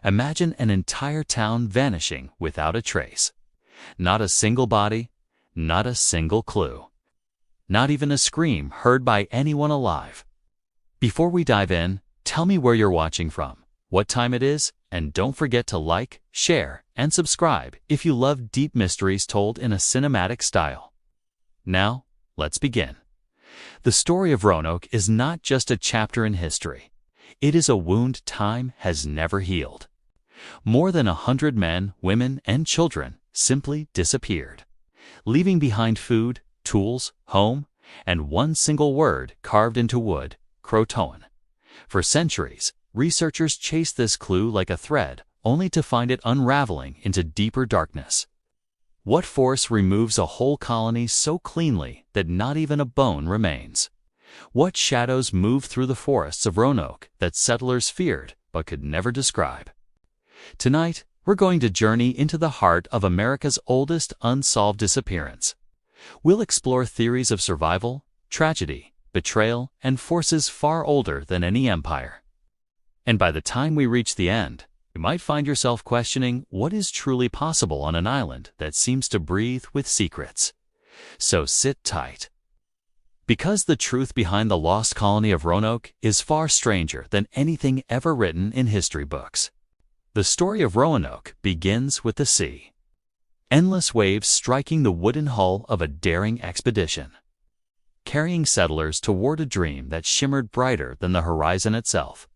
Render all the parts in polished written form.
Imagine an entire town vanishing without a trace. Not a single body, not a single clue. Not even a scream heard by anyone alive. Before we dive in, tell me where you're watching from, what time it is, and don't forget to like, share, and subscribe if you love deep mysteries told in a cinematic style. Now, let's begin. The story of Roanoke is not just a chapter in history. It is a wound time has never healed. More than 100 men, women, and children simply disappeared, leaving behind food, tools, home, and one single word carved into wood: CROATOAN. For centuries, researchers chased this clue like a thread, only to find it unraveling into deeper darkness. What force removes a whole colony so cleanly that not even a bone remains? What shadows move through the forests of Roanoke that settlers feared but could never describe? Tonight, we're going to journey into the heart of America's oldest unsolved disappearance. We'll explore theories of survival, tragedy, betrayal, and forces far older than any empire. And by the time we reach the end, you might find yourself questioning what is truly possible on an island that seems to breathe with secrets. So sit tight. Because the truth behind the lost colony of Roanoke is far stranger than anything ever written in history books. The story of Roanoke begins with the sea. Endless waves striking the wooden hull of a daring expedition, carrying settlers toward a dream that shimmered brighter than the horizon itself.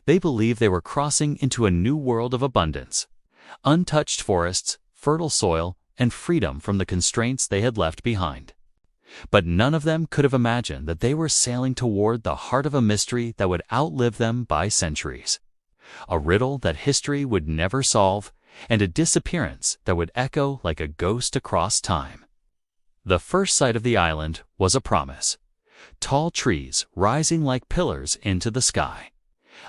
They believed they were crossing into a new world of abundance, untouched forests, fertile soil, and freedom from the constraints they had left behind. But none of them could have imagined that they were sailing toward the heart of a mystery that would outlive them by centuries. A riddle that history would never solve, and a disappearance that would echo like a ghost across time. The first sight of the island was a promise. Tall trees rising like pillars into the sky.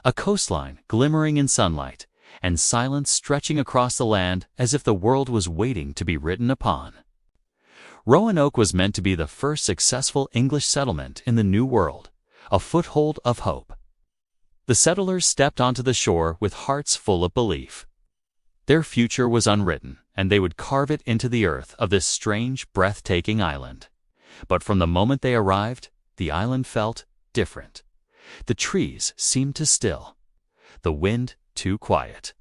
A coastline glimmering in sunlight, and silence stretching across the land as if the world was waiting to be written upon. Roanoke was meant to be the first successful English settlement in the New World, a foothold of hope. The settlers stepped onto the shore with hearts full of belief. Their future was unwritten, and they would carve it into the earth of this strange, breathtaking island. But from the moment they arrived, the island felt different. The trees seemed to still, the wind too quiet.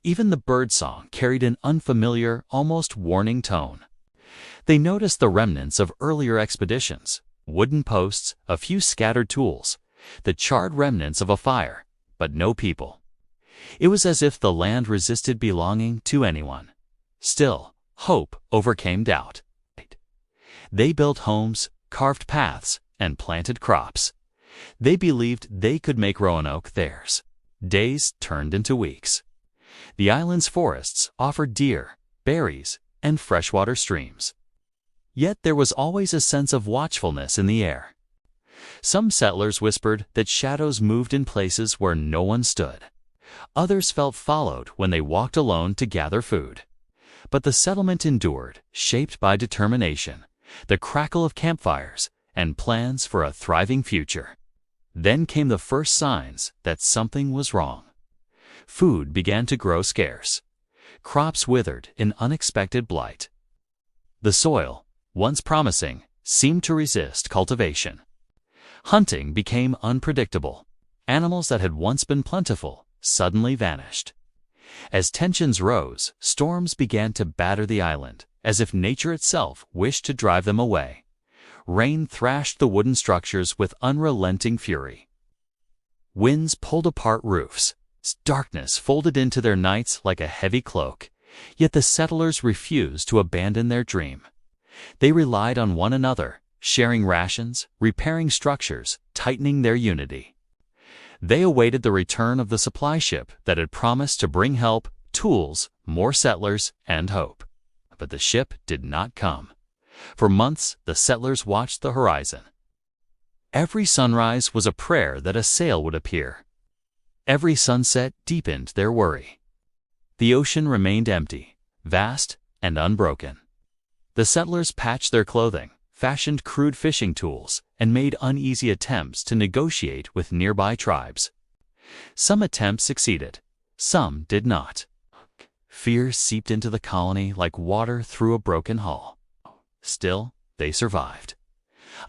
Even the birdsong carried an unfamiliar, almost warning tone. They noticed the remnants of earlier expeditions: wooden posts, a few scattered tools, the charred remnants of a fire, but no people. It was as if the land resisted belonging to anyone. Still, hope overcame doubt. They built homes, carved paths, and planted crops. They believed they could make Roanoke theirs. Days turned into weeks. The island's forests offered deer, berries, and freshwater streams. Yet there was always a sense of watchfulness in the air. Some settlers whispered that shadows moved in places where no one stood. Others felt followed when they walked alone to gather food. But the settlement endured, shaped by determination, the crackle of campfires, and plans for a thriving future. Then came the first signs that something was wrong. Food began to grow scarce. Crops withered in unexpected blight. The soil, once promising, seemed to resist cultivation. Hunting became unpredictable. Animals that had once been plentiful suddenly vanished. As tensions rose, storms began to batter the island, as if nature itself wished to drive them away. Rain thrashed the wooden structures with unrelenting fury. Winds pulled apart roofs. Darkness folded into their nights like a heavy cloak. Yet the settlers refused to abandon their dream. They relied on one another, sharing rations, repairing structures, tightening their unity. They awaited the return of the supply ship that had promised to bring help, tools, more settlers, and hope. But the ship did not come. For months, the settlers watched the horizon. Every sunrise was a prayer that a sail would appear. Every sunset deepened their worry. The ocean remained empty, vast, and unbroken. The settlers patched their clothing, fashioned crude fishing tools, and made uneasy attempts to negotiate with nearby tribes. Some attempts succeeded, Some did not. Fear seeped into the colony like water through a broken hull. Still, they survived.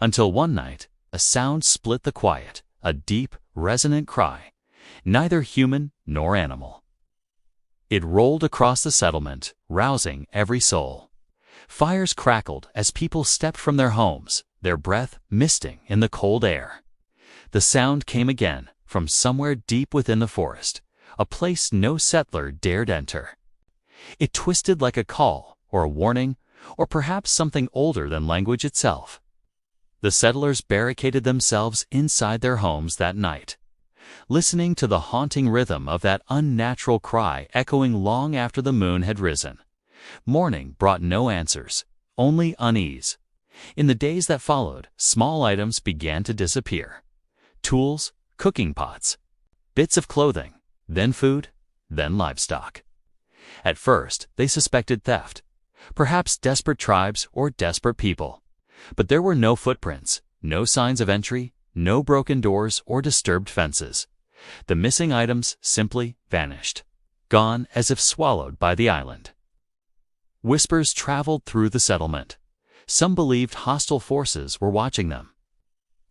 Until one night, a sound split the quiet, a deep, resonant cry, neither human nor animal. It rolled across the settlement, rousing every soul. Fires crackled as people stepped from their homes, their breath misting in the cold air. The sound came again from somewhere deep within the forest, a place no settler dared enter. It twisted like a call or a warning, or perhaps something older than language itself. The settlers barricaded themselves inside their homes that night, listening to the haunting rhythm of that unnatural cry echoing long after the moon had risen. Morning brought no answers, only unease. In the days that followed, small items began to disappear. Tools, cooking pots, bits of clothing, then food, then livestock. At first, they suspected theft, perhaps desperate tribes or desperate people. But there were no footprints, no signs of entry, no broken doors or disturbed fences. The missing items simply vanished, gone as if swallowed by the island. Whispers traveled through the settlement. Some believed hostile forces were watching them.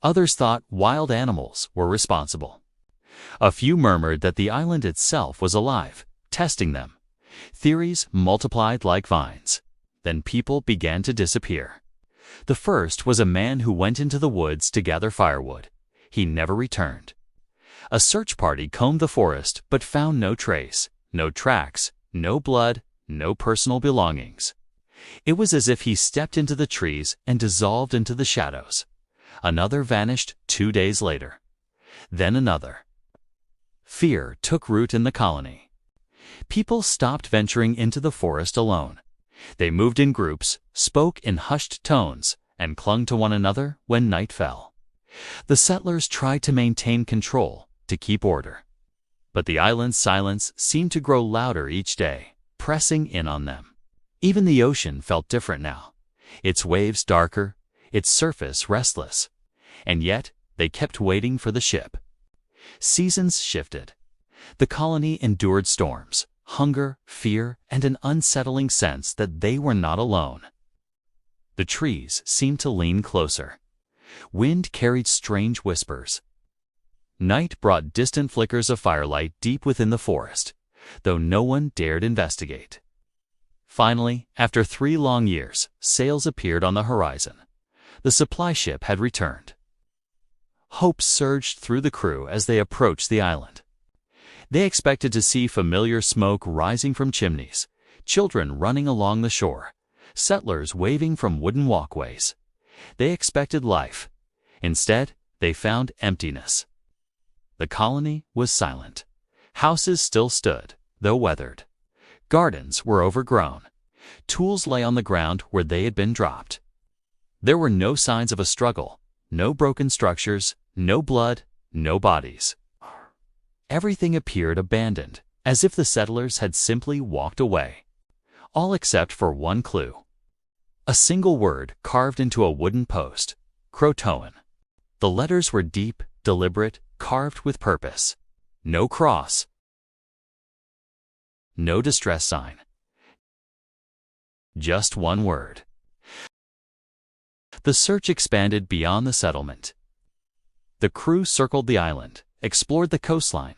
Others thought wild animals were responsible. A few murmured that the island itself was alive, testing them. Theories multiplied like vines. Then people began to disappear. The first was a man who went into the woods to gather firewood. He never returned. A search party combed the forest but found no trace, no tracks, no blood, no personal belongings. It was as if he stepped into the trees and dissolved into the shadows. Another vanished 2 days later. Then another. Fear took root in the colony. People stopped venturing into the forest alone. They moved in groups, spoke in hushed tones, and clung to one another when night fell. The settlers tried to maintain control, to keep order. But the island's silence seemed to grow louder each day, pressing in on them. Even the ocean felt different now, its waves darker, its surface restless. And yet, they kept waiting for the ship. Seasons shifted. The colony endured storms, hunger, fear, and an unsettling sense that they were not alone. The trees seemed to lean closer. Wind carried strange whispers. Night brought distant flickers of firelight deep within the forest, though no one dared investigate. Finally, after 3 long years, sails appeared on the horizon. The supply ship had returned. Hope surged through the crew as they approached the island. They expected to see familiar smoke rising from chimneys, children running along the shore, settlers waving from wooden walkways. They expected life. Instead, they found emptiness. The colony was silent. Houses still stood, though weathered. Gardens were overgrown. Tools lay on the ground where they had been dropped. There were no signs of a struggle, no broken structures, no blood, no bodies. Everything appeared abandoned, as if the settlers had simply walked away. All except for one clue. A single word carved into a wooden post: CROATOAN. The letters were deep, deliberate, carved with purpose. No cross. No distress sign. Just one word. The search expanded beyond the settlement. The crew circled the island, explored the coastline,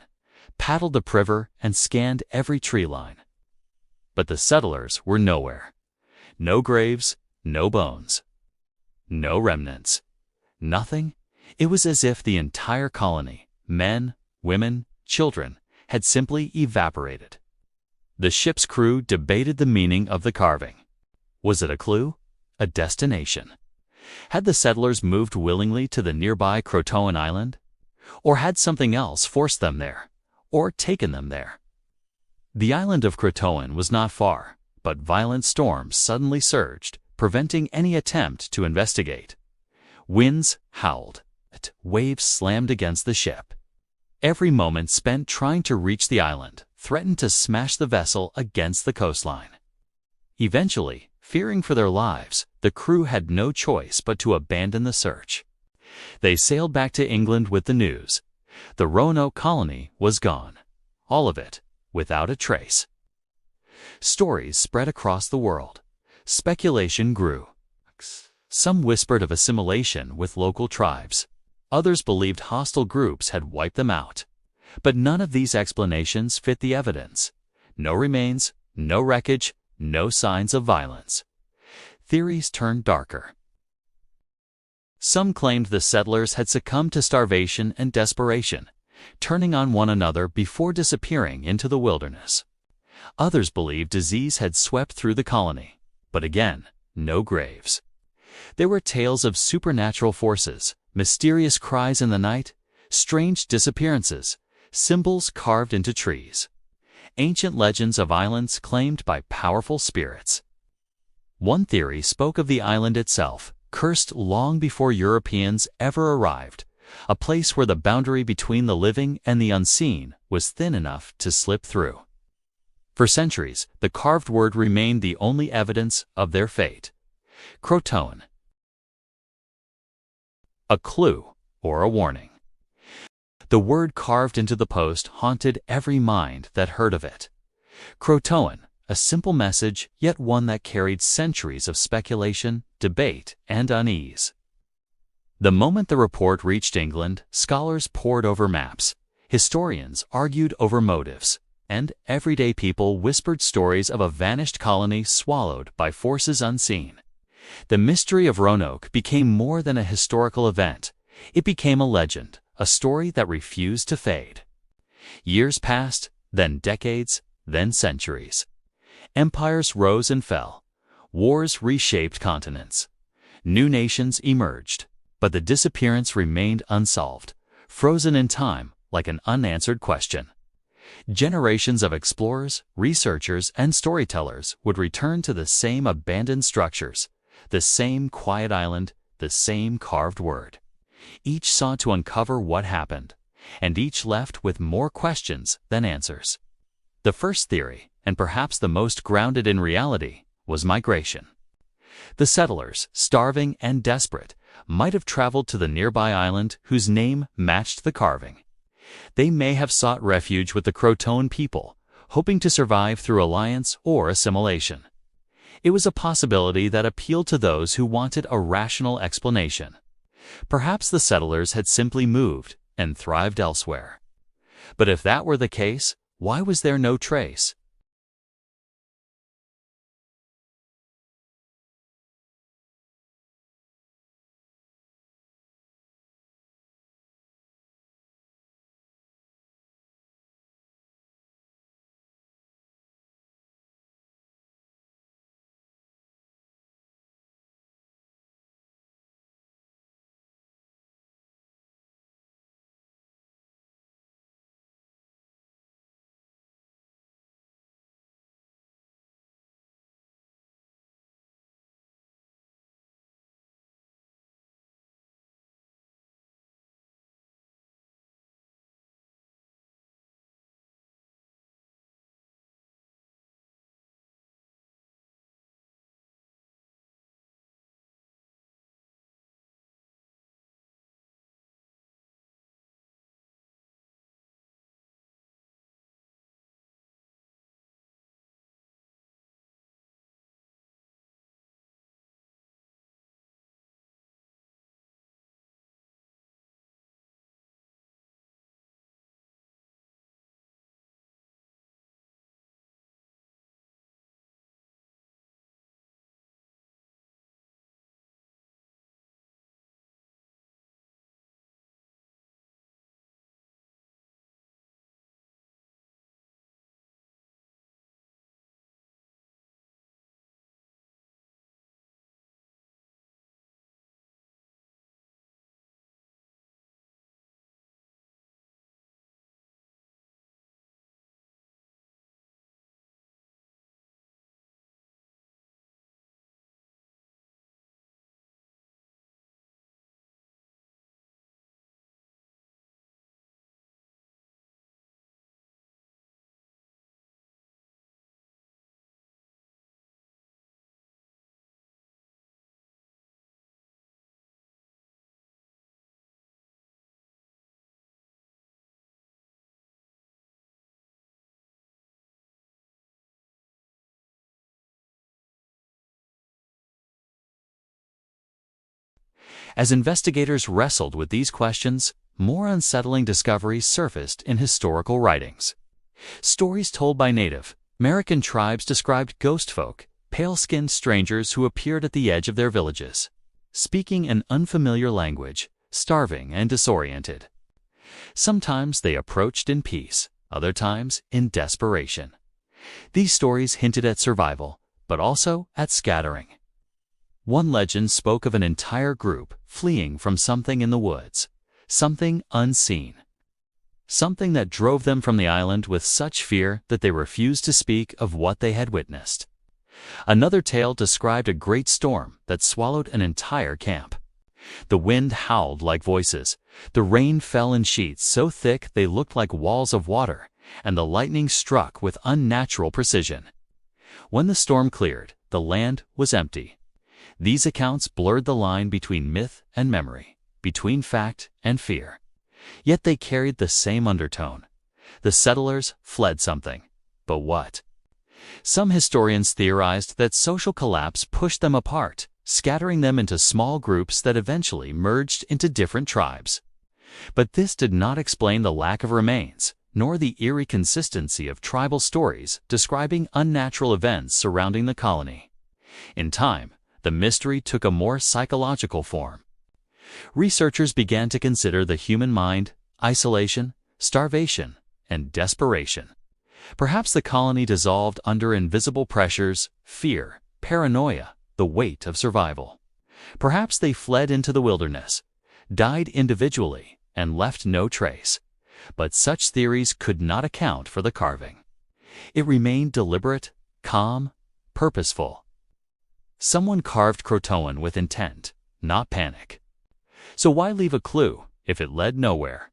paddled the river, and scanned every tree line. But the settlers were nowhere. No graves, no bones. No remnants. Nothing. It was as if the entire colony, men, women, children, had simply evaporated. The ship's crew debated the meaning of the carving. Was it a clue? A destination? Had the settlers moved willingly to the nearby CROATOAN island? Or had something else forced them there, or taken them there? The island of CROATOAN was not far, but violent storms suddenly surged, preventing any attempt to investigate. Winds howled. Waves slammed against the ship. Every moment spent trying to reach the island threatened to smash the vessel against the coastline. Eventually, fearing for their lives, the crew had no choice but to abandon the search. They sailed back to England with the news. The Roanoke Colony was gone. All of it, without a trace. Stories spread across the world. Speculation grew. Some whispered of assimilation with local tribes. Others believed hostile groups had wiped them out. But none of these explanations fit the evidence. No remains, no wreckage, no signs of violence. Theories turned darker. Some claimed the settlers had succumbed to starvation and desperation, turning on one another before disappearing into the wilderness. Others believed disease had swept through the colony, but again, no graves. There were tales of supernatural forces, mysterious cries in the night, strange disappearances, symbols carved into trees. Ancient legends of islands claimed by powerful spirits. One theory spoke of the island itself, cursed long before Europeans ever arrived, a place where the boundary between the living and the unseen was thin enough to slip through. For centuries, the carved word remained the only evidence of their fate. CROATOAN. A clue or a warning. The word carved into the post haunted every mind that heard of it. CROATOAN, a simple message, yet one that carried centuries of speculation, debate, and unease. The moment the report reached England, scholars pored over maps, historians argued over motives, and everyday people whispered stories of a vanished colony swallowed by forces unseen. The mystery of Roanoke became more than a historical event. It became a legend, a story that refused to fade. Years passed, then decades, then centuries. Empires rose and fell. Wars reshaped continents. New nations emerged, but the disappearance remained unsolved, frozen in time like an unanswered question. Generations of explorers, researchers, and storytellers would return to the same abandoned structures, the same quiet island, the same carved word. Each sought to uncover what happened, and each left with more questions than answers. The first theory, and perhaps the most grounded in reality, was migration. The settlers, starving and desperate, might have traveled to the nearby island whose name matched the carving. They may have sought refuge with the CROATOAN people, hoping to survive through alliance or assimilation. It was a possibility that appealed to those who wanted a rational explanation. Perhaps the settlers had simply moved and thrived elsewhere. But if that were the case, why was there no trace? As investigators wrestled with these questions, more unsettling discoveries surfaced in historical writings. Stories told by Native American tribes described ghost folk, pale-skinned strangers who appeared at the edge of their villages, speaking an unfamiliar language, starving and disoriented. Sometimes they approached in peace, other times in desperation. These stories hinted at survival, but also at scattering. One legend spoke of an entire group fleeing from something in the woods, something unseen, something that drove them from the island with such fear that they refused to speak of what they had witnessed. Another tale described a great storm that swallowed an entire camp. The wind howled like voices, the rain fell in sheets so thick they looked like walls of water, and the lightning struck with unnatural precision. When the storm cleared, the land was empty. These accounts blurred the line between myth and memory, between fact and fear. Yet they carried the same undertone. The settlers fled something. But what? Some historians theorized that social collapse pushed them apart, scattering them into small groups that eventually merged into different tribes. But this did not explain the lack of remains, nor the eerie consistency of tribal stories describing unnatural events surrounding the colony. In time, the mystery took a more psychological form. Researchers began to consider the human mind, isolation, starvation, and desperation. Perhaps the colony dissolved under invisible pressures, fear, paranoia, the weight of survival. Perhaps they fled into the wilderness, died individually, and left no trace. But such theories could not account for the carving. It remained deliberate, calm, purposeful. Someone carved CROATOAN with intent, not panic. So why leave a clue if it led nowhere?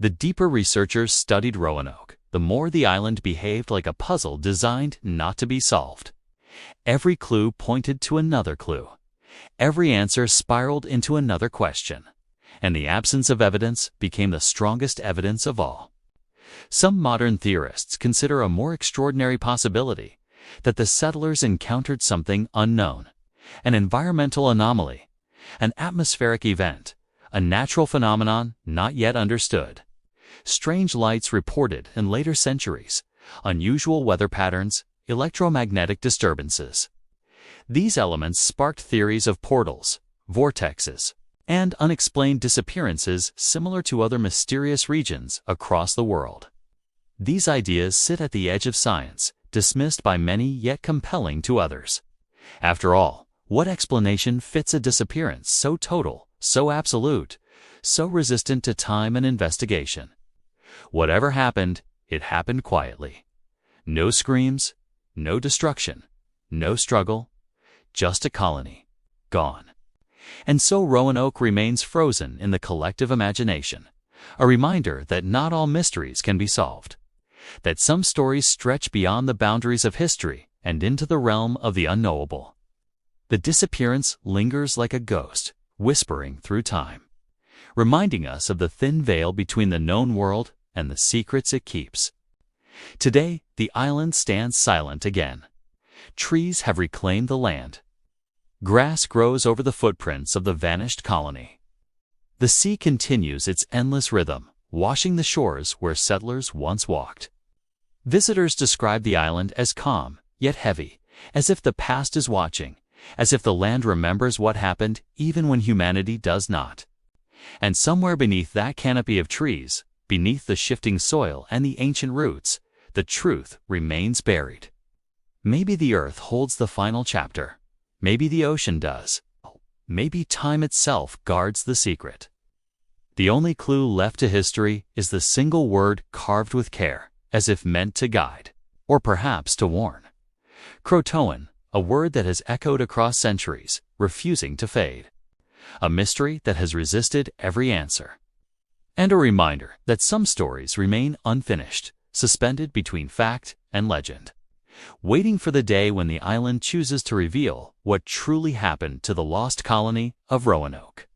The deeper researchers studied Roanoke, the more the island behaved like a puzzle designed not to be solved. Every clue pointed to another clue. Every answer spiraled into another question. And the absence of evidence became the strongest evidence of all. Some modern theorists consider a more extraordinary possibility, that the settlers encountered something unknown, an environmental anomaly, an atmospheric event, a natural phenomenon not yet understood. Strange lights reported in later centuries, unusual weather patterns, electromagnetic disturbances. These elements sparked theories of portals, vortexes, and unexplained disappearances similar to other mysterious regions across the world. These ideas sit at the edge of science, dismissed by many yet compelling to others. After all, what explanation fits a disappearance so total, so absolute, so resistant to time and investigation? Whatever happened, it happened quietly. No screams, no destruction, no struggle, just a colony, gone. And so Roanoke remains frozen in the collective imagination, a reminder that not all mysteries can be solved, that some stories stretch beyond the boundaries of history and into the realm of the unknowable. The disappearance lingers like a ghost, whispering through time, reminding us of the thin veil between the known world and the secrets it keeps. Today, the island stands silent again. Trees have reclaimed the land. Grass grows over the footprints of the vanished colony. The sea continues its endless rhythm, washing the shores where settlers once walked. Visitors describe the island as calm, yet heavy, as if the past is watching, as if the land remembers what happened even when humanity does not. And somewhere beneath that canopy of trees, beneath the shifting soil and the ancient roots, the truth remains buried. Maybe the earth holds the final chapter. Maybe the ocean does. Maybe time itself guards the secret. The only clue left to history is the single word carved with care, as if meant to guide, or perhaps to warn. CROATOAN, a word that has echoed across centuries, refusing to fade. A mystery that has resisted every answer. And a reminder that some stories remain unfinished, suspended between fact and legend, waiting for the day when the island chooses to reveal what truly happened to the lost colony of Roanoke.